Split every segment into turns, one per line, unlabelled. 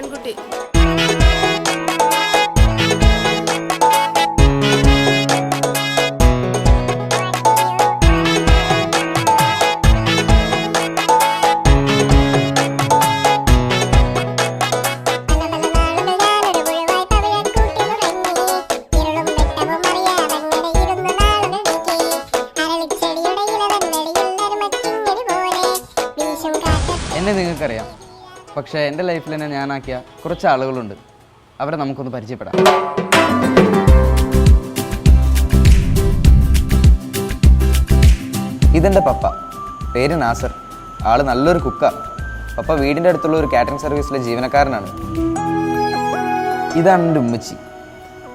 ആൺകുട്ടി.
എന്നെ നിങ്ങൾക്കറിയാം, പക്ഷേ എൻ്റെ ലൈഫിൽ തന്നെ ഞാനാക്കിയ കുറച്ച് ആളുകളുണ്ട്. അവരെ നമുക്കൊന്ന് പരിചയപ്പെടാം. ഇതെൻ്റെ പപ്പ, പേര് നാസർ. ആള് നല്ലൊരു കുക്കാ. പപ്പ വീടിൻ്റെ അടുത്തുള്ള ഒരു കാറ്ററിംഗ് സർവീസിലെ ജീവനക്കാരനാണ്. ഇതാണ് എൻ്റെ ഉമ്മച്ചി,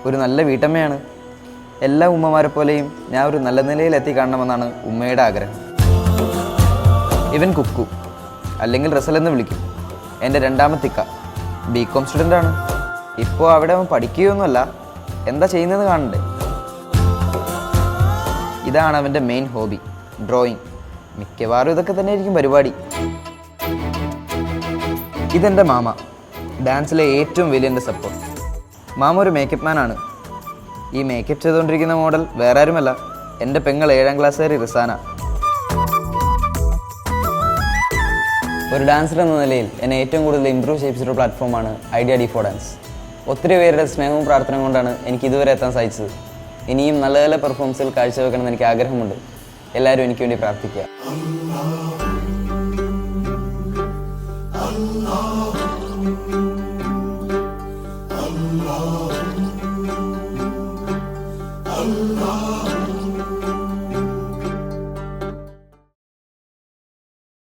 ഒരു നല്ല വീട്ടമ്മയാണ്. എല്ലാ ഉമ്മമാരെ പോലെയും ഞാൻ ഒരു നല്ല നിലയിൽ എത്തിക്കാണണമെന്നാണ് ഉമ്മയുടെ ആഗ്രഹം. ഇവൻ കുക്കു, അല്ലെങ്കിൽ റസൽ എന്ന് വിളിക്കും. എൻ്റെ രണ്ടാമത്തെ ഇക്ക BCom സ്റ്റുഡൻ്റാണ്. ഇപ്പോൾ അവിടെ അവൻ പഠിക്കുകയൊന്നുമല്ല, എന്താ ചെയ്യുന്നതെന്ന് കാണണ്ടേ. ഇതാണ് അവൻ്റെ മെയിൻ ഹോബി, ഡ്രോയിങ്. മിക്കവാറും ഇതൊക്കെ തന്നെ ആയിരിക്കും പരിപാടി. ഇതെൻ്റെ മാമ, ഡാൻസിലെ ഏറ്റവും വലിയ എൻ്റെ സപ്പോർട്ട്. മാമ ഒരു മേക്കപ്പ് മാനാണ്. ഈ മേക്കപ്പ് ചെയ്തുകൊണ്ടിരിക്കുന്ന മോഡൽ വേറെ ആരുമല്ല, എൻ്റെ പെങ്ങൾ 7ാം ക്ലാസ്സുകാരി റിസാന. ഒരു ഡാൻസർ എന്ന നിലയിൽ എന്നെ ഏറ്റവും കൂടുതൽ ഇമ്പ്രൂവ് ചെയ്യിപ്പിച്ചൊരു പ്ലാറ്റ്ഫോമാണ് ഐഡിയ D4 ഡാൻസ്. ഒത്തിരി പേരുടെ സ്നേഹവും പ്രാർത്ഥനയും കൊണ്ടാണ് എനിക്ക് ഇതുവരെ എത്താൻ സാധിച്ചത്. ഇനിയും നല്ല നല്ല പെർഫോമൻസുകൾ കാഴ്ചവെക്കണമെന്ന് എനിക്ക് ആഗ്രഹമുണ്ട്. എല്ലാവരും എനിക്ക് വേണ്ടി പ്രാർത്ഥിക്കുക.
Allah